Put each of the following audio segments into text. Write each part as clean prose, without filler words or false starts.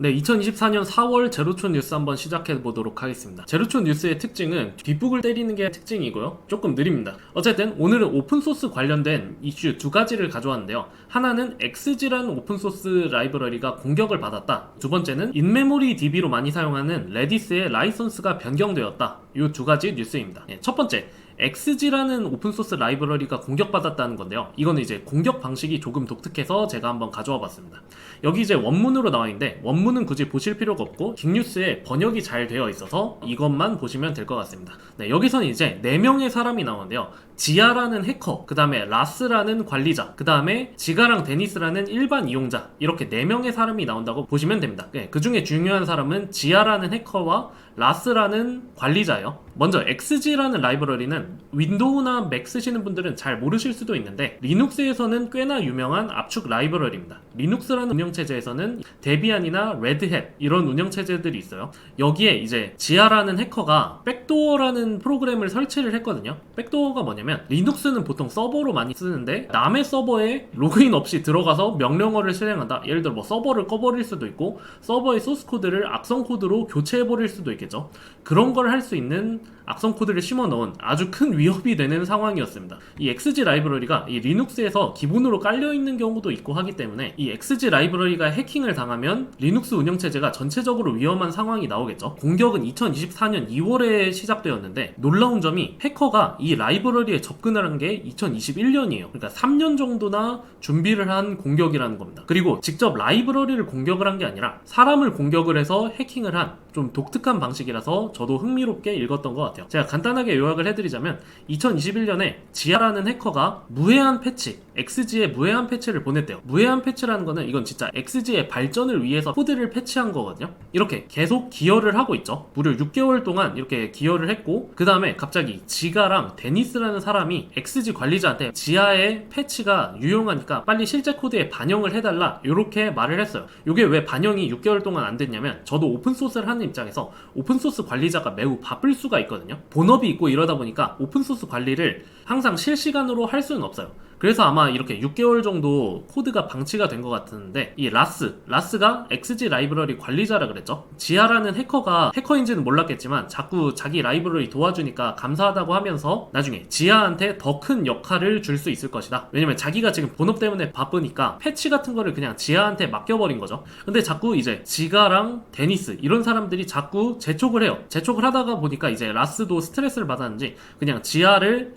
네, 2024년 4월 제로촌 뉴스 한번 시작해 보도록 하겠습니다. 제로촌 뉴스의 특징은 뒷북을 때리는 게 특징이고요. 조금 느립니다. 어쨌든 오늘은 오픈소스 관련된 이슈 두 가지를 가져왔는데요. 하나는 XG라는 오픈소스 라이브러리가 공격을 받았다. 두 번째는 인메모리 DB로 많이 사용하는 레디스의 라이선스가 변경되었다. 이 두 가지 뉴스입니다. 첫 번째, XG라는 오픈소스 라이브러리가 공격받았다는 건데요. 이거는 이제 공격 방식이 조금 독특해서 제가 한번 가져와 봤습니다. 여기 이제 원문으로 나와 있는데 원문은 굳이 보실 필요가 없고 빅뉴스에 번역이 잘 되어 있어서 이것만 보시면 될 것 같습니다. 네, 여기서는 이제 4명의 사람이 나오는데요. 지아라는 해커, 그 다음에 라스라는 관리자, 그 다음에 지가랑 데니스라는 일반 이용자, 이렇게 4명의 사람이 나온다고 보시면 됩니다. 네, 그 중에 중요한 사람은 지아라는 해커와 라스라는 관리자예요. 먼저 XG라는 라이브러리는 윈도우나 맥 쓰시는 분들은 잘 모르실 수도 있는데 리눅스에서는 꽤나 유명한 압축 라이브러리입니다. 리눅스라는 운영체제에서는 데비안이나 레드햇 이런 운영체제들이 있어요. 여기에 이제 지아라는 해커가 백도어라는 프로그램을 설치를 했거든요. 백도어가 뭐냐면 리눅스는 보통 서버로 많이 쓰는데 남의 서버에 로그인 없이 들어가서 명령어를 실행한다. 예를 들어 뭐 서버를 꺼버릴 수도 있고 서버의 소스 코드를 악성 코드로 교체해버릴 수도 있겠죠. 그런 걸 할 수 있는 악성 코드를 심어 넣은 아주 큰 위협이 되는 상황이었습니다. 이 XG 라이브러리가 이 리눅스에서 기본으로 깔려 있는 경우도 있고 하기 때문에 이 XG 라이브러리가 해킹을 당하면 리눅스 운영체제가 전체적으로 위험한 상황이 나오겠죠. 공격은 2024년 2월에 시작되었는데 놀라운 점이 해커가 이 라이브러리에 접근을 한 게 2021년이에요. 그러니까 3년 정도나 준비를 한 공격이라는 겁니다. 그리고 직접 라이브러리를 공격을 한 게 아니라 사람을 공격을 해서 해킹을 한 좀 독특한 방식이라서 저도 흥미롭게 읽었던 것 같아요. 제가 간단하게 요약을 해드리자면 2021년에 지아라는 해커가 무해한 패치, XG에 무해한 패치를 보냈대요. 무해한 패치라는 거는 이건 진짜 XG의 발전을 위해서 코드를 패치한 거거든요. 이렇게 계속 기여를 하고 있죠. 무려 6개월 동안 이렇게 기여를 했고 그 다음에 갑자기 지가랑 데니스라는 사람이 XG 관리자한테 지아의 패치가 유용하니까 빨리 실제 코드에 반영을 해달라 이렇게 말을 했어요. 이게 왜 반영이 6개월 동안 안 됐냐면 저도 오픈소스를 하는 입장에서 오픈소스 관리자가 매우 바쁠 수가 있거든요. 본업이 있고 이러다 보니까 오픈소스 관리를 항상 실시간으로 할 수는 없어요. 그래서 아마 이렇게 6개월 정도 코드가 방치가 된 것 같은데 이 라스가 XG 라이브러리 관리자라 그랬죠. 지아라는 해커가 해커인지는 몰랐겠지만 자꾸 자기 라이브러리 도와주니까 감사하다고 하면서 나중에 지아한테 더 큰 역할을 줄 수 있을 것이다. 왜냐면 자기가 지금 본업 때문에 바쁘니까 패치 같은 거를 그냥 지아한테 맡겨버린 거죠. 근데 자꾸 이제 지가랑 데니스 이런 사람들이 자꾸 재촉을 해요. 재촉을 하다가 보니까 이제 라스도 스트레스를 받았는지 그냥 지아를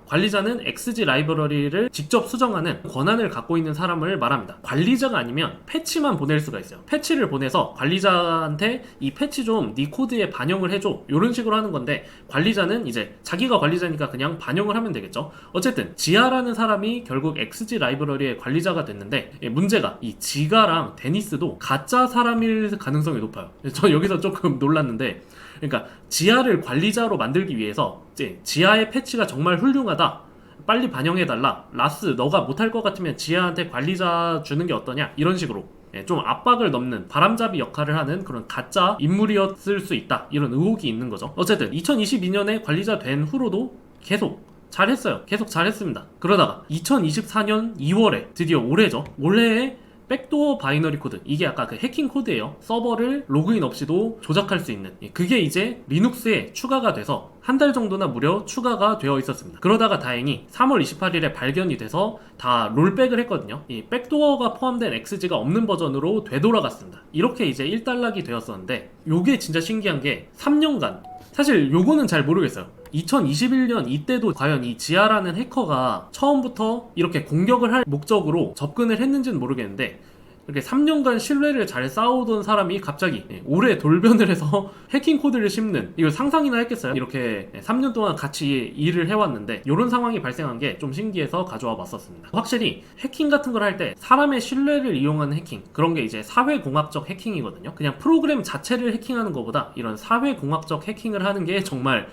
관리자는 XG 라이브러리를 직접 수정하는 권한을 갖고 있는 사람을 말합니다. 관리자가 아니면 패치만 보낼 수가 있어요. 패치를 보내서 관리자한테 이 패치 좀 네 코드에 반영을 해줘 이런 식으로 하는 건데 관리자는 이제 자기가 관리자니까 그냥 반영을 하면 되겠죠. 어쨌든 지아라는 사람이 결국 XG 라이브러리의 관리자가 됐는데 문제가 이 지가랑 데니스도 가짜 사람일 가능성이 높아요. 저 여기서 조금 놀랐는데 그러니까 지아를 관리자로 만들기 위해서 이제 지아의 패치가 정말 훌륭하다. 빨리 반영해달라. 라스 너가 못할 것 같으면 지아한테 관리자 주는 게 어떠냐 이런 식으로 좀 압박을 넣는 바람잡이 역할을 하는 그런 가짜 인물이었을 수 있다 이런 의혹이 있는 거죠. 어쨌든 2022년에 관리자 된 후로도 계속 잘했어요. 계속 잘했습니다. 그러다가 2024년 2월에 드디어 올해에 백도어 바이너리 코드, 이게 아까 그 해킹 코드예요. 서버를 로그인 없이도 조작할 수 있는, 그게 이제 리눅스에 추가가 돼서 한 달 정도나 무려 추가가 되어 있었습니다. 그러다가 다행히 3월 28일에 발견이 돼서 다 롤백을 했거든요. 이 백도어가 포함된 XG가 없는 버전으로 되돌아갔습니다. 이렇게 이제 일단락이 되었었는데 요게 진짜 신기한 게 3년간 사실 요거는 잘 모르겠어요. 2021년 이때도 과연 이 지아라는 해커가 처음부터 이렇게 공격을 할 목적으로 접근을 했는지는 모르겠는데 이렇게 3년간 신뢰를 잘 쌓아오던 사람이 갑자기 올해 돌변을 해서 해킹 코드를 심는, 이걸 상상이나 했겠어요? 이렇게 3년 동안 같이 일을 해왔는데 이런 상황이 발생한 게 좀 신기해서 가져와 봤었습니다. 확실히 해킹 같은 걸 할 때 사람의 신뢰를 이용하는 해킹, 그런 게 이제 사회공학적 해킹이거든요. 그냥 프로그램 자체를 해킹하는 것보다 이런 사회공학적 해킹을 하는 게 정말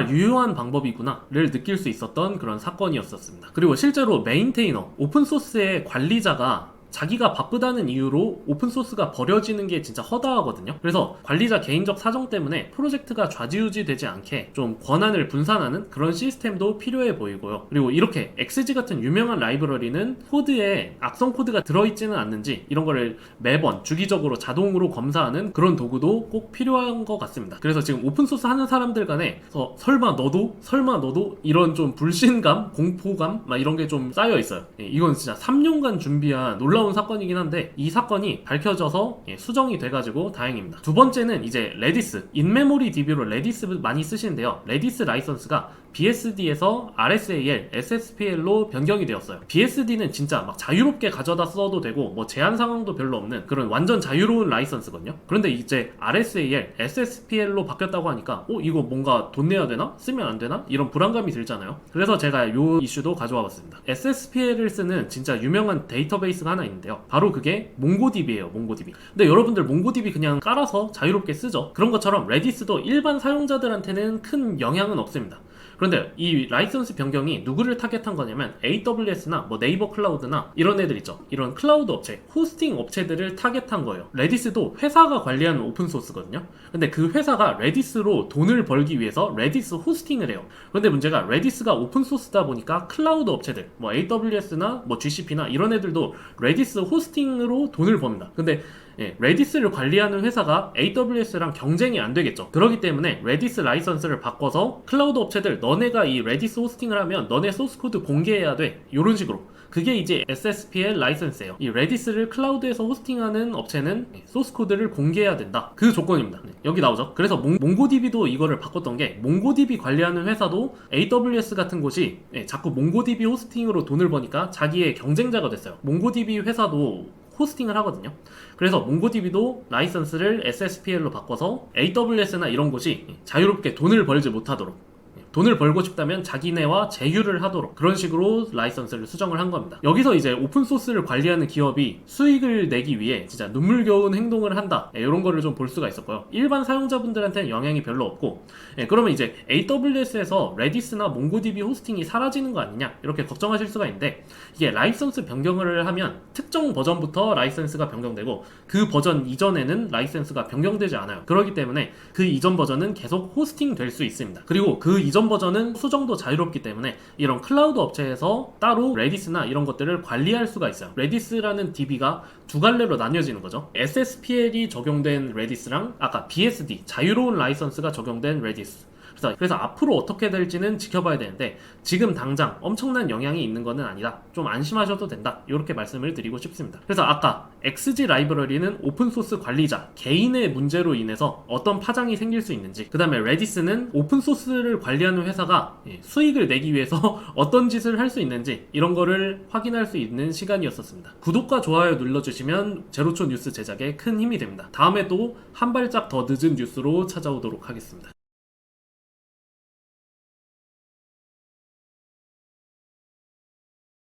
유효한 방법이구나를 느낄 수 있었던 그런 사건이었었습니다. 그리고 실제로 메인테이너, 오픈소스의 관리자가 자기가 바쁘다는 이유로 오픈소스가 버려지는 게 진짜 허다하거든요. 그래서 관리자 개인적 사정 때문에 프로젝트가 좌지우지 되지 않게 좀 권한을 분산하는 그런 시스템도 필요해 보이고요. 그리고 이렇게 XG 같은 유명한 라이브러리는 코드에 악성 코드가 들어있지는 않는지 이런 거를 매번 주기적으로 자동으로 검사하는 그런 도구도 꼭 필요한 것 같습니다. 그래서 지금 오픈소스 하는 사람들 간에 설마 너도 이런 좀 불신감, 공포감 막 이런 게 좀 쌓여 있어요. 이건 진짜 3년간 준비한 놀라운 사건이긴 한데 이 사건이 밝혀져서 수정이 돼가지고 다행입니다. 두 번째는 이제 레디스, 인메모리 DB로 레디스 많이 쓰시는데요. 레디스 라이선스가 BSD에서 RSAL, SSPL로 변경이 되었어요. BSD는 진짜 막 자유롭게 가져다 써도 되고 뭐 제한 상황도 별로 없는 그런 완전 자유로운 라이선스거든요. 그런데 이제 RSAL, SSPL로 바뀌었다고 하니까 이거 뭔가 돈 내야 되나? 쓰면 안 되나? 이런 불안감이 들잖아요. 그래서 제가 이 이슈도 가져와 봤습니다. SSPL을 쓰는 진짜 유명한 데이터베이스가 하나 있는데요. 바로 그게 몽고DB예요. 몽고DB. 근데 여러분들 몽고DB 그냥 깔아서 자유롭게 쓰죠. 그런 것처럼 레디스도 일반 사용자들한테는 큰 영향은 없습니다. 그런데 이 라이선스 변경이 누구를 타겟한 거냐면 AWS나 뭐 네이버 클라우드나 이런 애들 있죠. 이런 클라우드 업체, 호스팅 업체들을 타겟한 거예요. 레디스도 회사가 관리하는 오픈소스거든요. 근데 그 회사가 레디스로 돈을 벌기 위해서 레디스 호스팅을 해요. 그런데 문제가 레디스가 오픈소스다 보니까 클라우드 업체들, 뭐 AWS나 뭐 GCP나 이런 애들도 레디스 호스팅으로 돈을 법니다. 근데 레디스를 관리하는 회사가 AWS랑 경쟁이 안 되겠죠. 그렇기 때문에 레디스 라이선스를 바꿔서 클라우드 업체들 너네가 이 레디스 호스팅을 하면 너네 소스 코드 공개해야 돼. 이런 식으로. 그게 이제 SSPL 라이선스예요. 이 레디스를 클라우드에서 호스팅하는 업체는 소스 코드를 공개해야 된다. 그 조건입니다. 여기 나오죠. 그래서 몽고DB도 이거를 바꿨던 게 몽고DB 관리하는 회사도 AWS 같은 곳이 자꾸 몽고DB 호스팅으로 돈을 버니까 자기의 경쟁자가 됐어요. 몽고DB 회사도 호스팅을 하거든요. 그래서 몽고DB도 라이선스를 SSPL로 바꿔서 AWS나 이런 곳이 자유롭게 돈을 벌지 못하도록, 돈을 벌고 싶다면 자기네와 제휴를 하도록 그런 식으로 라이선스를 수정을 한 겁니다. 여기서 이제 오픈소스를 관리하는 기업이 수익을 내기 위해 진짜 눈물겨운 행동을 한다, 이런 거를 좀 볼 수가 있었고요. 일반 사용자분들한테는 영향이 별로 없고, 그러면 이제 AWS에서 레디스나 몽고DB 호스팅이 사라지는 거 아니냐 이렇게 걱정하실 수가 있는데, 이게 라이선스 변경을 하면 특정 버전부터 라이선스가 변경되고 그 버전 이전에는 라이선스가 변경되지 않아요. 그렇기 때문에 그 이전 버전은 계속 호스팅 될 수 있습니다. 그리고 그 이전 버전은 수정도 자유롭기 때문에 이런 클라우드 업체에서 따로 레디스나 이런 것들을 관리할 수가 있어요. 레디스라는 DB가 두 갈래로 나뉘어지는 거죠. SSPL이 적용된 레디스랑 아까 BSD, 자유로운 라이선스가 적용된 레디스. 그래서 앞으로 어떻게 될지는 지켜봐야 되는데 지금 당장 엄청난 영향이 있는 것은 아니다. 좀 안심하셔도 된다. 이렇게 말씀을 드리고 싶습니다. 그래서 아까 XG 라이브러리는 오픈소스 관리자 개인의 문제로 인해서 어떤 파장이 생길 수 있는지, 그 다음에 레디스는 오픈소스를 관리하는 회사가 수익을 내기 위해서 어떤 짓을 할 수 있는지 이런 거를 확인할 수 있는 시간이었습니다. 구독과 좋아요 눌러주시면 제로초 뉴스 제작에 큰 힘이 됩니다. 다음에 또 한 발짝 더 늦은 뉴스로 찾아오도록 하겠습니다.